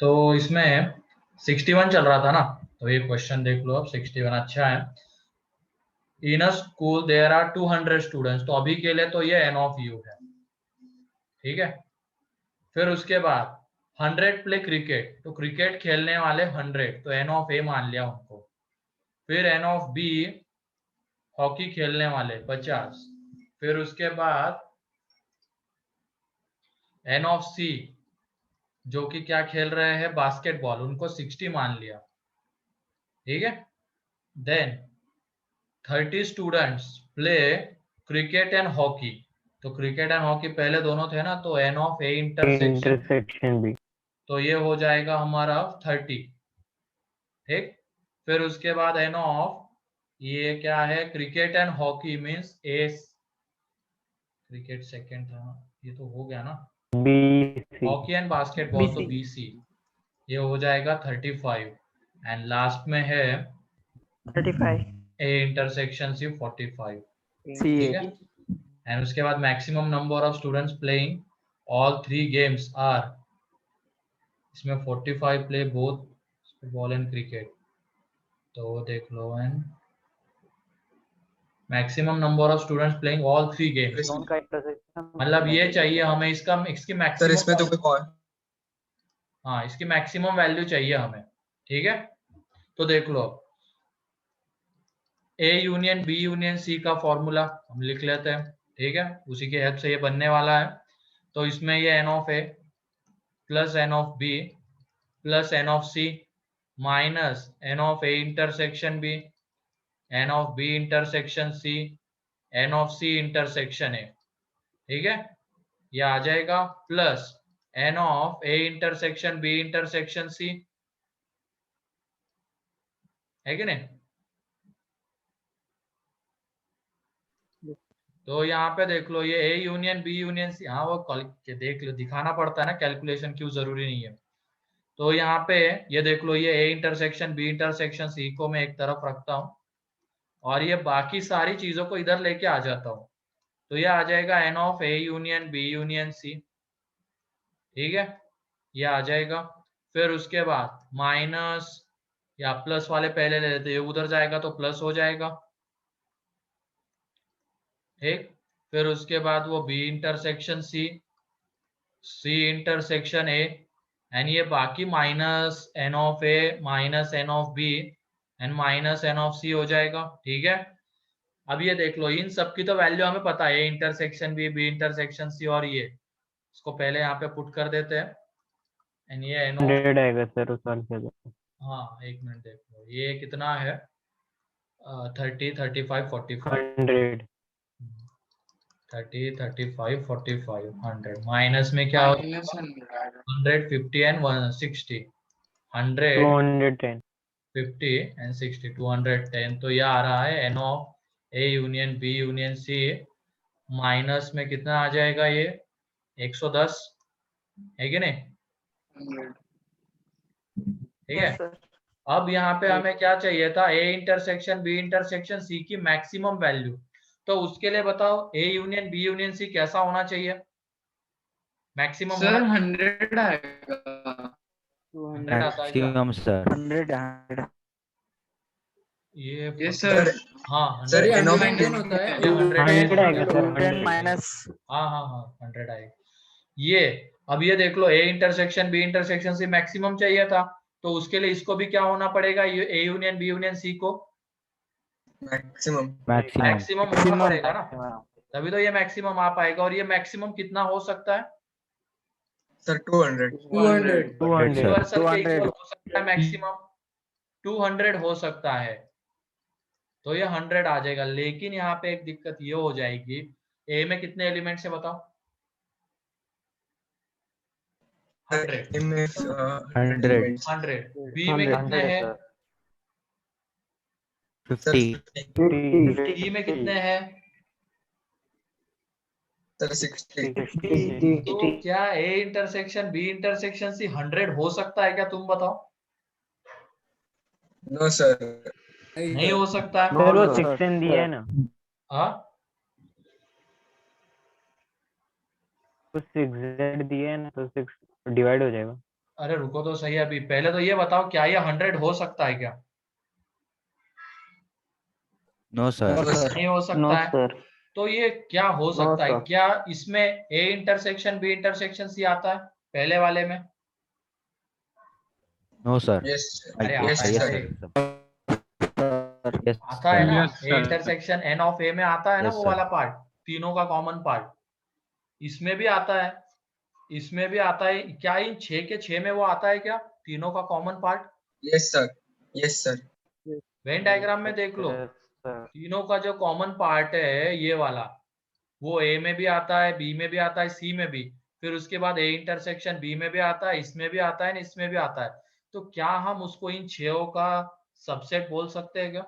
तो इसमें 61 चल रहा था ना, तो ये क्वेश्चन देख लो अब। 61 अच्छा है। In a school there are 200 students, तो अभी के लिए तो ये एन ऑफ यू है, ठीक है। फिर उसके बाद 100 प्ले क्रिकेट, तो क्रिकेट खेलने वाले 100, तो एन ऑफ ए मान लिया उनको। फिर एन ऑफ बी हॉकी खेलने वाले 50। फिर उसके बाद एन ऑफ सी जो कि क्या खेल रहे हैं, बास्केटबॉल, उनको 60 मान लिया, ठीक है। Then 30 students play cricket and hockey, तो क्रिकेट एंड हॉकी पहले दोनों थे ना, तो एन ऑफ ए इंटरसेक्शन, भी, तो ये हो जाएगा हमारा 30, ठीक। फिर उसके बाद एन ऑफ ये क्या है, cricket and hockey means A, cricket second था ना, ये तो हो गया ना। BC, हॉकी एंड बास्केटबॉल तो BC, ये हो जाएगा 35। एंड लास्ट में है 35 ए इंटरसेक्शन सी 45, ठीक है। CA एंड उसके बाद maximum number of students playing all 3 games are, इसमें 45 play both football and cricket, तो देख लो। And maximum number of students playing all 3 games, दोनों का इंटरसेक्शन मतलब ये चाहिए हमें, इसका इसकी सर मैक्सिमम, इसमें तो कोई हाँ इसकी मैक्सिमम वैल्यू चाहिए हमें, ठीक है। तो देख लो A union B union C का फॉर्मूला हम लिख लेते हैं, ठीक है। उसी के हेल्प से ये बनने वाला है। तो इसमें ये n of A plus n of B plus n of C minus n of A intersection B, n of B intersection C, n of C intersection A, ठीक है। ये आ जाएगा plus n of A intersection B intersection C, है कि नहीं। तो यहाँ पे देख लो ये A union B union C, हाँ वो देख लो, दिखाना पड़ता है ना, कैलकुलेशन क्यों जरूरी नहीं है। तो यहाँ पे ये देख लो, ये A intersection B intersection C को मैं एक तरफ रखता हूँ और ये बाकी सारी चीजों को इधर लेके आ जाता हूँ, तो ये आ जाएगा n of A union B union C, ठीक है। ये आ जाएगा। फिर उसके बाद माइनस या प्लस वाले पहले ले लेते, ये उधर जाएगा तो प्लस हो जाएगा, ठीक। फिर उसके बाद वो B intersection C, C intersection A, and ये बाकी minus n of A minus n of B and minus n of C हो जाएगा, ठीक है। अब ये देख लो, इन सब की तो वैल्यू हमें पता है, A intersection B intersection C, और ये इसको पहले यहाँ पे पुट कर देते हैं। एंड ये एन ऑफ 100 आएगा सर उस वाले से। हाँ एक मिनट देख लो, ये कितना है, 30 35 45, 100 30 35 45 100 माइनस में क्या, 150 एंड 160, 100 210 50 एंड 60, 210, तो यह आ रहा है n of A union B union C, minus में कितना आ जाएगा ये 110, है कि नहीं, ठीक है। यस सर अब यहाँ पे हमें क्या चाहिए था, A intersection B intersection C की मैक्सिमम वैल्यू, तो उसके लिए बताओ A union B union C कैसा होना चाहिए मैक्सिमम सर होना, 100 आएगा 100 आता है क्या, मैक्सिमम सर 100 ये ये सर हाँ सर 100 एन ऑफ होता है ये 100 आएगा सर 10 माइनस हाँ हाँ हाँ 100 आएगा ये। अब ये देख लो, A intersection B intersection C maximum चाहिए था, तो उसके लिए इसको भी क्या होना पड़ेगा, ये A union B union C को मैक्सिमम मैक्सिमम होना पड़ेगा ना, तभी तो ये मैक्सिमम आ पाएगा। और ये मैक्सिमम कितना हो सकता है, सर 200 यूनिवर्सल के 200 इक्वल हो सकता है मैक्सिमम, 200 हो सकता है, तो ये 100 आ जाएगा। लेकिन यहाँ पे एक दिक्कत ये हो जाएगी, ए में कितने एलिमेंट्स है बताओ, 100, 100, बी में कितने हैं 50 डी में कितने हैं, सर 60 तो क्या A intersection B intersection C 100 हो सकता है क्या, तुम बताओ। नो सर नहीं हो सकता है, सर वो 16 दिया है ना, हाँ तो 6z दिया है ना, तो 6 डिवाइड हो जाएगा। अरे रुको तो सही, अभी पहले तो ये बताओ क्या ये 100 हो सकता है क्या? No sir. No, sir. नहीं हो नो सकता है। सर। तो ये क्या हो नो सकता है? सर। क्या इसमें A intersection B intersection C आता है पहले वाले में? No sir. Yes, sir. अरे Yes, आता है यस ना sir. ये, सर। यस आता है ना। Sir. Yes, A sir. Intersection n of A में आता है ना, यस वो सर। वाला पार्ट, तीनों का कॉमन पार्ट। इसमें भी आता है, इसमें भी आता है। क्या इन 6 के 6 में वो आता है क्या, तीनों का common part? Yes, sir. Yes, sir. Venn diagram में देख लो, तीनों का जो कॉमन पार्ट है ये वाला, वो ए में भी आता है, बी में भी आता है, सी में भी। फिर उसके बाद ए इंटरसेक्शन बी में भी आता है, इसमें भी आता है, इसमें भी आता है। तो क्या हम उसको इन 6 का सबसेट बोल सकते हैं क्या?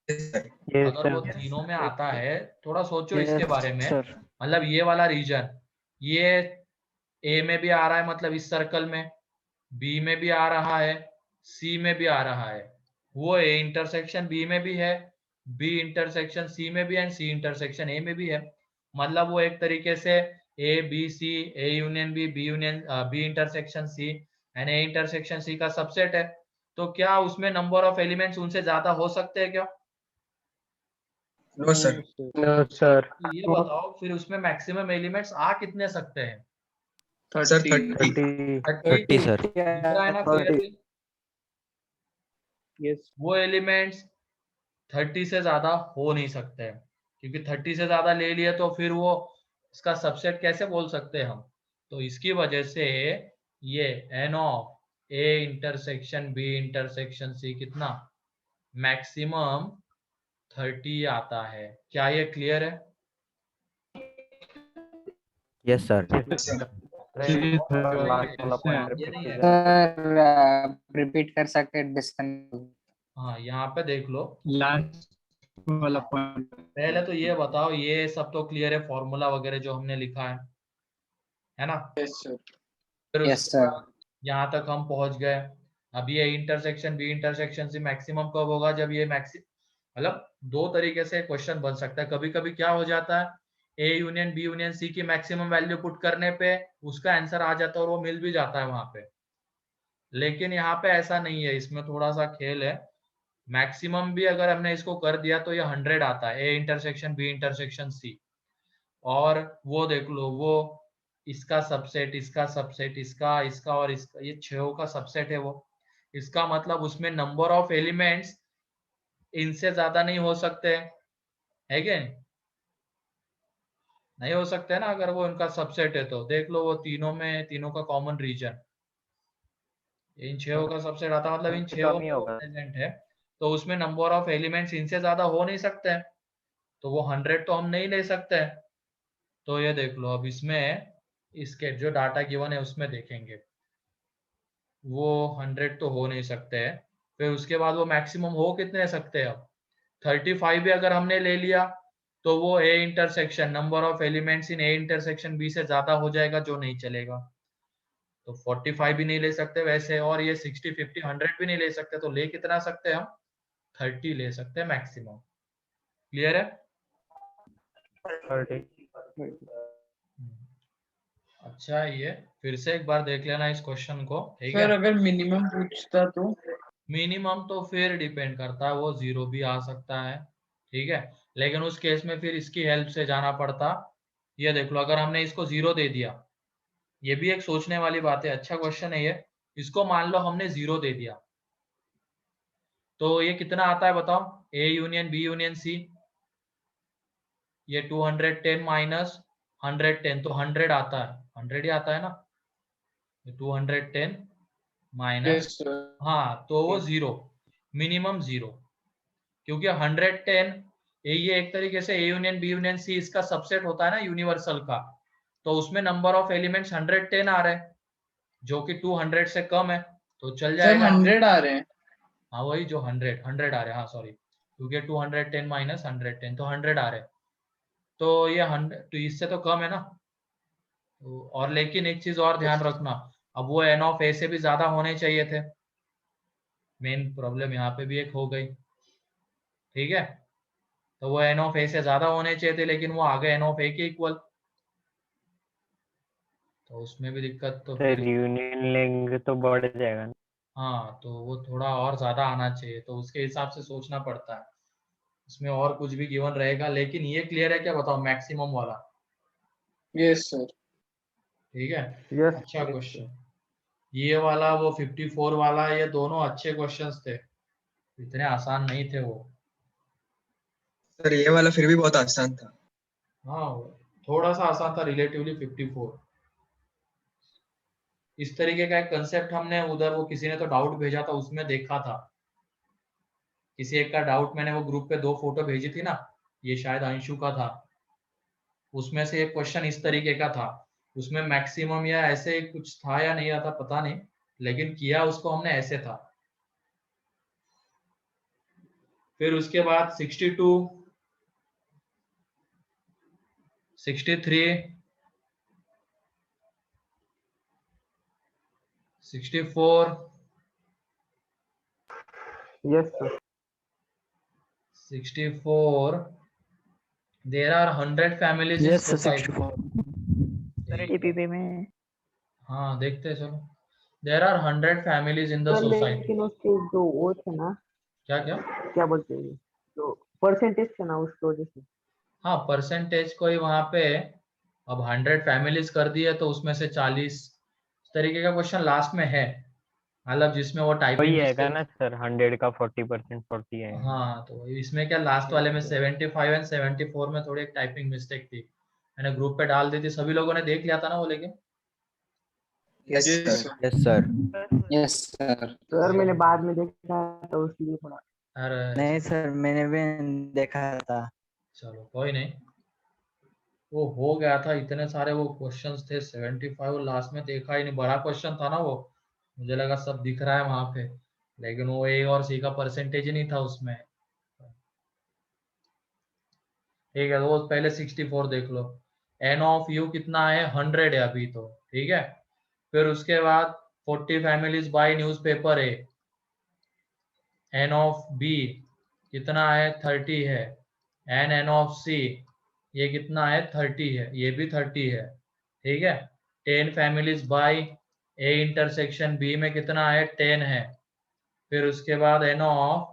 Yes, sir. यस अगर वो सर। तीनों में आता है, थोड़ा सोचो इसके यस बारे में। सर। मतलब ये वाला रीजन, ये ए में भी आ रहा है, मतलब इस सर्कल में, बी में भी आ रहा है, सी में भी आ रहा है। वो ए इंटरसेक्शन बी में भी है, बी इंटरसेक्शन सी में भी है, सी इंटरसेक्शन ए में भी है। मतलब वो एक तरीके से A B C, A union B union B intersection C and A intersection C का सबसेट है। तो क्या उसमें नंबर ऑफ एलिमेंट्स उनसे ज्यादा हो सकते हैं क्या? No, sir. No sir. तो ये बताओ फिर उसमें मैक्सिमम एलिमेंट्स आ कितने सकते हैं? Sir, 30. 30. 30 सर। दिख रहा है ना क्लियरली? यस। वो एलिमेंट्स 30 से ज्यादा हो नहीं सकते हैं, क्योंकि 30 से ज्यादा ले लिए तो फिर वो इसका सबसेट कैसे बोल सकते हैं हम? तो इसकी वजह से ये n of A intersection B intersection C कितना, मैक्सिमम 30 आता है। क्या ये क्लियर है? Yes sir. Yes, sir. जी और सर, लास्ट वाला ऐसे पॉइंट ये रिपीट नहीं है। कीजिए। सर रिपीट कर सकते हैं डिस्कनेक्ट। हाँ यहाँ पे देख लो, लास्ट वाला पॉइंट. पहले तो ये बताओ, ये सब तो क्लियर है, फॉर्मूला वगैरह जो हमने लिखा है ना? Yes sir. फिर यस उसके सर। बाद यहाँ तक हम पहुंच गए। अब ये इंटरसेक्शन बी इंटरसेक्शन से मैक्सिमम कब होगा, जब ये मतलब दो तरीके से क्वेश्चन बन सकता है। कभी कभी क्या हो जाता है, A union B union C की मैक्सिमम वैल्यू पुट करने पे उसका आंसर आ जाता है और वो मिल भी जाता है वहां पे। लेकिन यहाँ पे ऐसा नहीं है, इसमें थोड़ा सा खेल है। मैक्सिमम भी अगर हमने इसको कर दिया तो ये 100 आता है, A intersection B intersection C. और वो देख लो, वो इसका सबसेट, इसका सबसेट, इसका इसका और इसका, ये 6 का सबसेट है वो। इसका मतलब उसमें नंबर ऑफ एलिमेंट्स इनसे ज्यादा नहीं हो सकते, है क्या? नहीं हो सकते ना, अगर वो उनका सबसेट है तो। देख लो वो तीनों में, तीनों का कॉमन रीजन इन 6 का सबसेट आता, मतलब इन 6 कम ही में वो होगा। प्रेजेंट है। तो उसमें नंबर ऑफ एलिमेंट्स इनसे ज्यादा हो नहीं सकते हैं, तो वो 100 तो हम नहीं ले सकते हैं। तो ये देख लो, अब इसमें इसके जो डाटा गिवन है उसमें देखेंगे, वो 100 तो हो नहीं सकते हैं। फिर उसके बाद वो मैक्सिमम हो कितने सकते हैं? अब 35 भी अगर हमने ले लिया तो वो A intersection, number of elements in A intersection B से ज्यादा हो जाएगा, जो नहीं चलेगा। तो 45 भी नहीं ले सकते वैसे, और ये 60 50 100 भी नहीं ले सकते। तो ले कितना सकते हैं हम? 30 ले सकते हैं मैक्सिमम। क्लियर है? 30। अच्छा, ये फिर से एक बार देख लेना इस क्वेश्चन को, ठीक सर है? अगर मिनिमम पूछता तो. मिनिमम तो फिर डिपेंड करता है, वो 0 भी आ सकता है, ठीक है? लेकिन उस केस में फिर इसकी हेल्प से जाना पड़ता। ये देख लो, अगर हमने इसको 0 दे दिया, ये भी एक सोचने वाली बात है, अच्छा क्वेश्चन है ये। इसको मान लो हमने 0 दे दिया, तो ये कितना आता है बताओ? A union B union C, ये 210 माइनस 110, तो 100 आता है, 100 ही आता है ना। 210 माइनस, यस सर. हाँ तो वो 0, मिनिमम 0। क्योंकि 110 ये एक तरीके से A union B union C इसका सबसेट होता है ना यूनिवर्सल का। तो उसमें नंबर ऑफ एलिमेंट्स 110 आ रहे हैं, जो कि 200 से कम है, तो चल सर जाएगा। 100 आ रहे हैं. हाँ वही जो 100 आ रहे हैं, हाँ सॉरी, क्योंकि 210 माइनस 110 तो 100 आ रहे हैं। तो ये 100 तो इससे तो कम है ना। तो और लेकिन एक चीज और ध्यान रखना, अब वो एन ऑफ ए से भी ज्यादा होने चाहिए थे। मेन प्रॉब्लम यहाँ पे भी एक हो गई, ठीक है? तो वो एन ऑफ ए से ज्यादा होने चाहिए थे, लेकिन वो आ गए एन ऑफ ए के इक्वल। तो उसमें भी दिक्कत तो सर फिर यूनियन लेंगे तो बढ़ जाएगा ना। हाँ, तो वो थोड़ा और ज्यादा आना चाहिए, तो उसके हिसाब से सोचना पड़ता है। इसमें और कुछ भी गिवन रहेगा, लेकिन ये क्लियर है क्या बताओ, मैक्सिमम वाला? Yes, sir. ठीक है, Yes. अच्छा क्वेश्चन। ये वाला, वो 54 वाला, ये दोनों अच्छे क्वेश्चंस थे, इतने आसान नहीं थे वो। सर ये वाला फिर भी बहुत आसान था। हाँ, थोड़ा सा आसान था रिलेटिवली 54। इस तरीके का एक कंसेप्ट हमने उधर, वो किसी ने तो डाउट भेजा था, उसमें देखा था। किसी एक का डाउट, मैंने वो ग्रुप पे 2 फोटो भेजी थी ना, ये शायद अंशु का था। उसमें से एक क्वेश्चन इस तरीके का था, उसमें मैक्सिमम या ऐसे कुछ था या नहीं था पता नहीं, लेकिन किया उसको हमने ऐसे था। फिर उसके बाद 62, 63, 64, Yes, sir. 64, there are 100 families in Yes, sir. society। 64. ठीक है। हाँ, देखते हैं, चलो। there are 100 families in the sir society। लेकिन उसके जो वो थे ना, क्या क्या? क्या बोलते हैं, जो परसेंटेज थे ना उसकी वजह से। हाँ, परसेंटेज को ही वहां पे, अब 100 फैमिलीज कर दिए तो उसमें से 40, इस तरीके का क्वेश्चन लास्ट में है, मतलब जिसमें वो वही टाइपिंग आएगा मिस्टेक। ना सर, 100 का 40% 40 आएगा। हाँ, तो इसमें क्या, लास्ट वाले में 75 एंड 74 में थोड़ी एक टाइपिंग मिस्टेक थी, मैंने ग्रुप पे डाल दी थी, सभी लोगों ने देख लिया था ना वो, लेकिन yes Yes, sir. sir. Yes, sir. Yes, sir. Sir मैंने बाद में देखा तो उसलिए थोड़ा। अरे नहीं सर, मैंने भी देखा था। चलो कोई नहीं, वो हो गया था, इतने सारे वो क्वेश्चंस थे 75, लास्ट में देखा ही नहीं, बड़ा क्वेश्चन था ना वो, मुझे लगा सब दिख रहा है वहां पे, लेकिन वो ए और सी का परसेंटेज ही नहीं था उसमें। ठीक है, तो वो पहले 64 देख लो। एन ऑफ यू कितना है, 100 है अभी तो, ठीक है। फिर उसके बाद 40 फैमिलीज बाय न्यूज़पेपर है। एन ऑफ बी कितना है, 30 है। एन ऑफ सी ये कितना है, 30 है, ये भी 30 है, ठीक है। 10 families buy A intersection B में कितना है, 10 है। फिर उसके बाद n of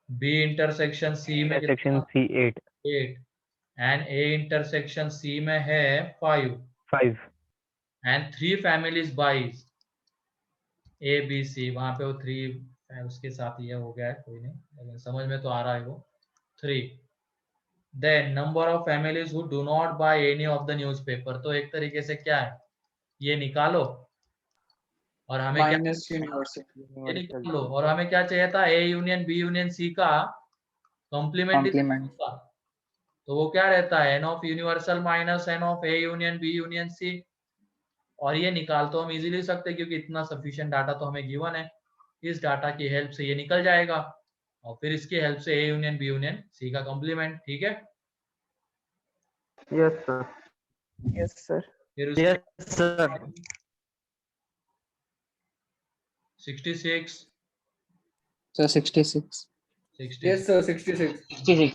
B intersection C में सेक्शन कितना, सी 8 8। एंड ए इंटरसेक्शन सी में है 5। 5। And 3 families buys A B C, वहां पे वो 3 उसके साथ ये हो गया है, कोई नहीं, लेकिन समझ में तो आ रहा है वो 3। Then number of families who do not buy any of the newspaper, तो एक तरीके से क्या है, ये निकालो, और हमें क्या, Minus university. ये निकालो, और हमें क्या चाहिए था, A union B union C का कॉम्प्लीमेंट। Complement. तो वो क्या रहता है, n of universal minus n of A union B union C, और ये निकाल तो हम इजीली सकते हैं, क्योंकि इतना सफिशिएंट डाटा तो हमें गिवन है। इस डाटा की हेल्प से ये निकल जाएगा, और फिर इसकी हेल्प से A union B union C का कॉम्प्लीमेंट, ठीक है। Yes sir. Yes, sir. फिर Yes, उसके sir. 66, So 66. 66, Yes, sir. 66. 66.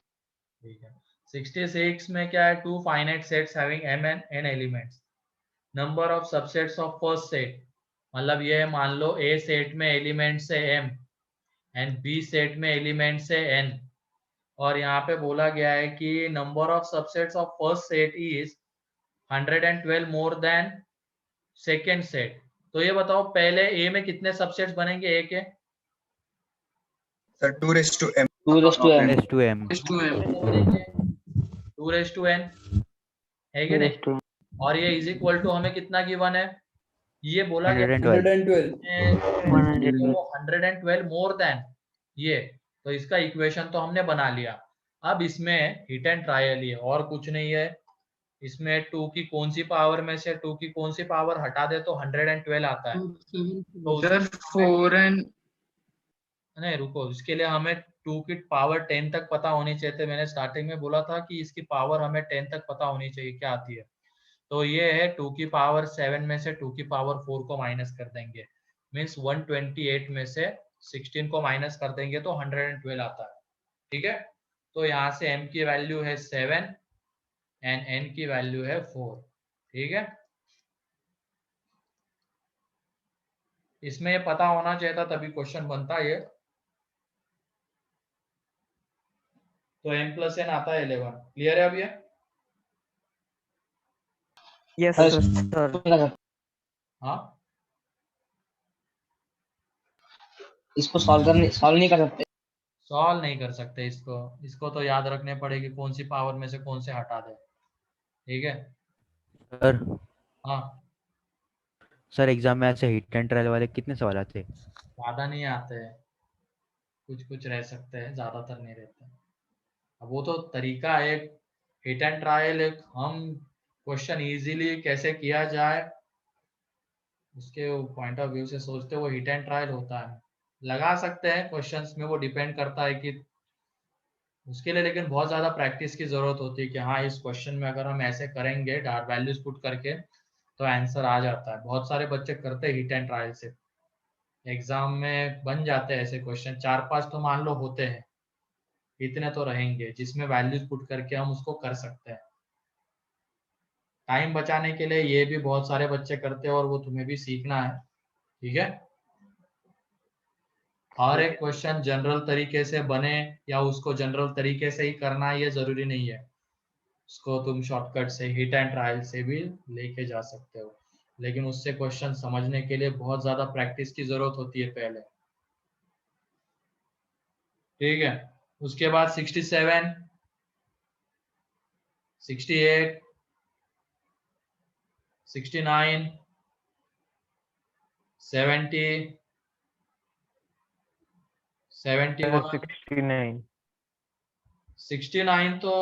ठीक है। 66 में क्या है, 2 finite sets having m and n elements, number of subsets of first set, मतलब ये है, मान लो ए सेट में एलिमेंट्स है m एंड बी सेट में एलिमेंट्स है n, और यहाँ पे बोला गया है कि number of subsets of first set is 112 more than second set. तो ये बताओ, पहले ए में कितने सबसेट्स बनेंगे ए के? Sir 2/m। 2:m. Yes to M. Yes, to M. 2:n है कि नहीं? और ये इज इक्वल टू हमें कितना गिवन है, ये बोला गया 112. 112. 112 मोर देन ये, तो इसका इक्वेशन तो हमने बना लिया। अब इसमें हिट एंड ट्रायल, ये और कुछ नहीं है, इसमें 2 की कौन सी पावर में से 2 की कौन सी पावर हटा दे तो 112 आता है। तो Sir, 4 and नहीं रुको, इसके लिए हमें 2 की पावर 10 तक पता होनी चाहिए थे, मैंने स्टार्टिंग में बोला था कि इसकी पावर हमें 10 तक पता होनी चाहिए क्या आती है। तो ये है 2 की पावर 7 में से 2 की पावर 4 को माइनस कर देंगे, मीन्स 128 में से 16 को माइनस कर देंगे तो 112 आता है, ठीक है। तो यहाँ से m की वैल्यू है 7 एंड n की वैल्यू है 4, ठीक है। इसमें ये पता होना चाहिए था तभी क्वेश्चन बनता ये। तो m+n आता है 11। क्लियर है अब ये? Yes, sir. हाँ, इसको सॉल्व नहीं कर सकते। सॉल्व नहीं कर सकते इसको। इसको तो याद रखने पड़ेगी कौन सी पावर में से कौन से हटा दे। ठीक है। सर हाँ, सर एग्जाम में ऐसे हिट एंड ट्रायल वाले कितने सवाल आते हैं? ज्यादा नहीं आते हैं, कुछ कुछ रह सकते हैं, ज्यादातर नहीं रहते। अब वो तो तरीका है, हिट एंड ट्रायल, एक हम क्वेश्चन इजीली कैसे किया जाए उसके पॉइंट ऑफ व्यू से सोचते वो हिट एंड ट्रायल होता है। लगा सकते हैं क्वेश्चंस में, वो डिपेंड करता है कि उसके लिए, लेकिन बहुत ज्यादा प्रैक्टिस की जरूरत होती है कि हाँ इस क्वेश्चन में अगर हम ऐसे करेंगे डार्ट वैल्यूज पुट करके तो आंसर आ जाता है। बहुत सारे बच्चे करते हैं हिट एंड ट्रायल से, एग्जाम में बन जाते हैं ऐसे क्वेश्चन। 4-5 तो मान लो होते हैं, इतने तो रहेंगे जिसमें वैल्यूज पुट करके हम उसको कर सकते हैं। टाइम बचाने के लिए ये भी बहुत सारे बच्चे करते हैं और वो तुम्हें भी सीखना है। ठीक है। हर एक क्वेश्चन जनरल तरीके से बने या उसको जनरल तरीके से ही करना है ये जरूरी नहीं है। उसको तुम शॉर्टकट से हिट एंड ट्रायल से भी लेके जा सकते हो, लेकिन उससे क्वेश्चन समझने के लिए बहुत ज्यादा प्रैक्टिस की जरूरत होती है पहले। ठीक है। उसके बाद 67, 68, 69, 70, 71, 69। 69 तो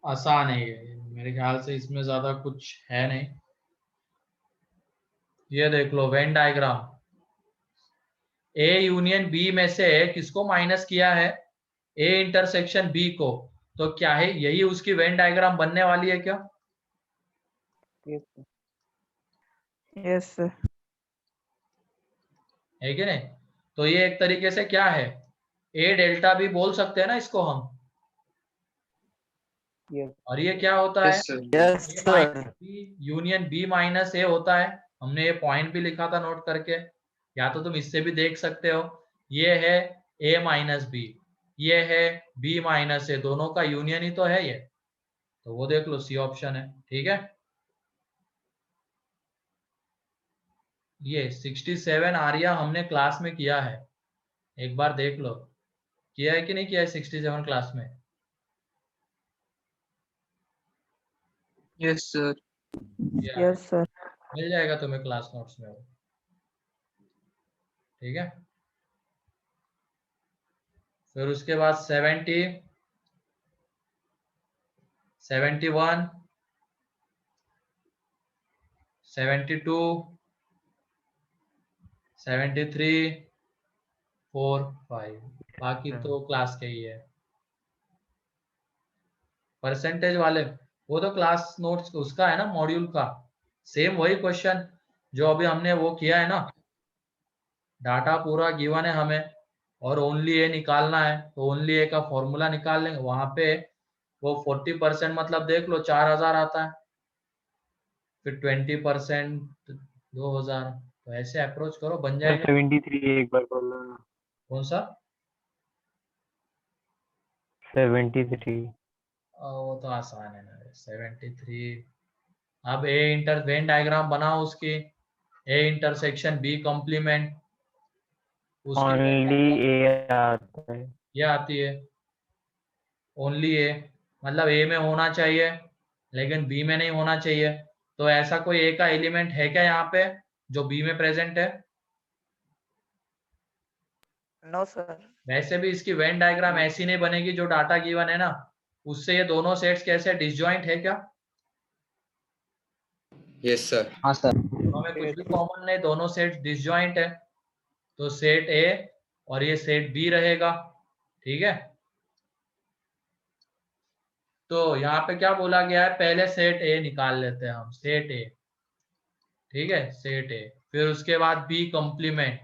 आसान है ये, मेरे ख्याल से इसमें ज्यादा कुछ है नहीं। ये देख लो Venn diagram, A union B में से किसको माइनस किया है? ए इंटरसेक्शन बी को। तो क्या है, यही उसकी वेन डायग्राम बनने वाली है क्या? Yes, sir. Yes, sir. है कि नहीं? तो ये एक तरीके से क्या है, ए डेल्टा भी बोल सकते हैं ना इसको हम। Yes. और ये क्या होता है? Yes, sir. Yes, A sir. Minus B union B minus A होता है। हमने ये पॉइंट भी लिखा था नोट करके, या तो तुम इससे भी देख सकते हो। ये है ए माइनस बी, ये है बी माइनस ए, दोनों का यूनियन ही तो है ये। तो वो देख लो, सी ऑप्शन है। ठीक है। ये 67 आर्या हमने क्लास में किया है, एक बार देख लो किया है कि नहीं किया है 67 क्लास में। Yes, sir. किया है। Yes, sir. मिल जाएगा तुम्हें क्लास नोट्स में वो। ठीक है। फिर उसके बाद 70, 71, 72, 73, 4, 5, बाकी तो क्लास के ही है। परसेंटेज वाले वो तो क्लास नोट्स उसका है ना, मॉड्यूल का। सेम वही क्वेश्चन जो अभी हमने वो किया है ना, डाटा पूरा गिवन है हमें और ओनली ए निकालना है, तो ओनली ए का फॉर्मूला निकाल लेंगे वहां पे। वो 40% मतलब देख लो 4000 आता है, फिर 20% 2000। तो ऐसे अप्रोच करो, बन जाएगा। 73 एक बार बोलो ना। कौन सा? 73। वो तो आसान है ना 73। अब ए इंटर वेन डायग्राम बनाओ उसकी, ए इंटरसेक्शन बी कॉम्प्लीमेंट, उसकी वेन ओनली ए आता है। ये आती है ओनली ए, मतलब ए में होना चाहिए लेकिन बी में नहीं होना चाहिए। तो ऐसा कोई ए का एलिमेंट है क्या यहाँ पे जो बी में प्रेजेंट है? No, sir. वैसे भी इसकी वेन डायग्राम ऐसी नहीं बनेगी जो डाटा गिवन है ना, उससे ये दोनों सेट्स कैसे डिसजॉइंट है क्या? Yes sir. हाँ सर। दोनों में कुछ भी कॉमन नहीं, दोनों सेट्स डिसजॉइंट है। तो सेट ए और ये सेट बी रहेगा। ठीक है। तो यहाँ पे क्या बोला गया है, पहले सेट ए निकाल लेते हैं हम, सेट ए। ठीक है, सेट ए। फिर उसके बाद B complement,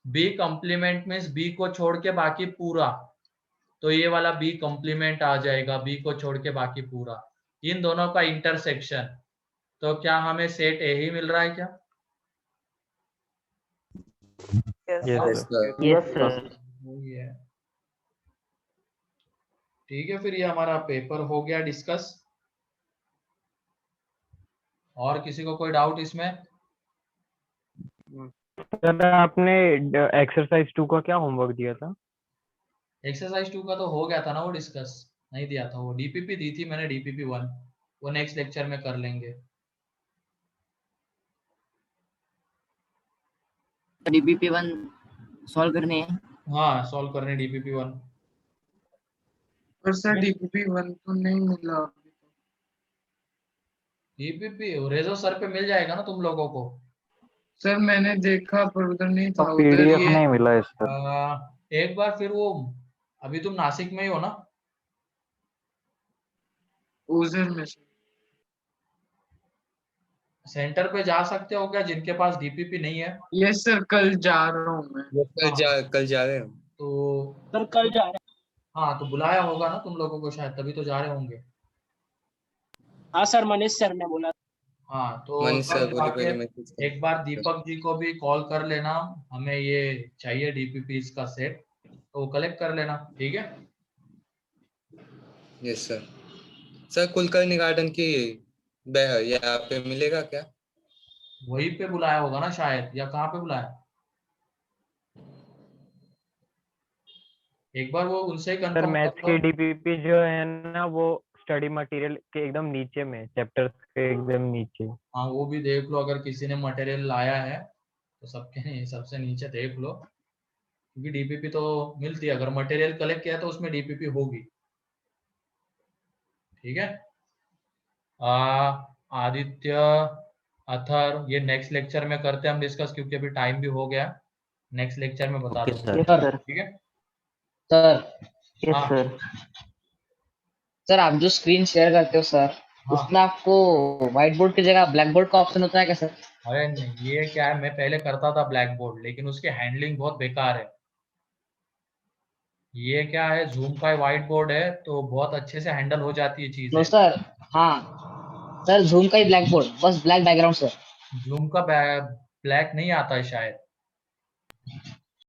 B complement means B को छोड़ के बाकी पूरा, तो ये वाला बी कॉम्प्लीमेंट आ जाएगा, बी को छोड़ के बाकी पूरा, इन दोनों का इंटरसेक्शन। तो क्या हमें सेट ए ही मिल रहा है क्या? Yes, Yes, sir. Yes, sir. sir. Yes, sir. वही है। ठीक है, फिर ये हमारा पेपर हो गया डिस्कस। और किसी को कोई डाउट इसमें? सर आपने एक्सरसाइज 2 का क्या होमवर्क दिया था? एक्सरसाइज 2 का तो हो गया था ना, वो डिस्कस नहीं दिया था। वो डीपीपी दी थी मैंने, डीपीपी 1, वो नेक्स्ट लेक्चर में कर लेंगे। डीबीपी 1 सॉल्व करने हैं। हाँ, सॉल्व करने डीपीपी 1। पर सर डीपीपी 1 तो नहीं मिला अभी तो। डीपीपी रेजो सर पे मिल जाएगा ना तुम लोगों को। सर मैंने देखा पर उधर नहीं था, उधर पीडीएफ ये नहीं मिला इसका। एक बार फिर वो, अभी तुम नासिक में ही हो ना? उधर में से। सेंटर पे जा सकते हो क्या जिनके पास डीपीपी नहीं है? यस सर, कल जा रहा हूँ मैं। कल जा रहे हो? तो सर कल जा रहे हैं। हाँ, तो बुलाया होगा ना तुम लोगों को शायद, तभी तो जा रहे होंगे। हाँ सर, मनीष सर ने बोला। हाँ, तो मनीष सर तब बोले जाके पहले मैसेज कर। एक बार दीपक जी को भी कॉल कर लेना, हमें ये चाहिए डीपीपी का सेट, तो वो कलेक्ट कर लेना, ठीक है? Yes sir. Sir Kulkarni garden की यहाँ पे मिलेगा क्या? वहीं पे बुलाया होगा ना शायद, या कहाँ पे बुलाया? एक बार वो उनसे ही सर कंफर्म मैथ्स कर के लो। डीपीपी जो है ना, वो स्टडी मटेरियल के एकदम नीचे में, चैप्टर्स के एकदम नीचे। हाँ, वो भी देख लो, अगर किसी ने मटेरियल लाया है तो सबके नहीं, सबसे नीचे देख लो, क्योंकि डीपीपी तो मिलती है, अगर मटेरियल कलेक्ट किया तो उसमें डीपीपी होगी, ठीक है? आदित्य, अथर, ये नेक्स्ट लेक्चर में करते हैं हम डिस्कस, क्योंकि अभी टाइम भी हो गया। नेक्स्ट लेक्चर में बता ओके दूंगा, Yes, सर। sir. ठीक है? सर Yes, हाँ। sir. सर आप जो स्क्रीन शेयर करते हो सर, हाँ। उसमें आपको व्हाइट बोर्ड की जगह ब्लैक बोर्ड का ऑप्शन होता है क्या सर? अरे नहीं, ये क्या है, मैं पहले करता था ब्लैक बोर्ड, लेकिन उसकी हैंडलिंग बहुत बेकार है। ये क्या है, जूम का व्हाइट बोर्ड है, तो बहुत अच्छे से हैंडल हो जाती है चीजें। नो सर, हाँ सर, जूम का ही ब्लैक बोर्ड, बस ब्लैक बैकग्राउंड सर। जूम का ब्लैक नहीं आता है शायद।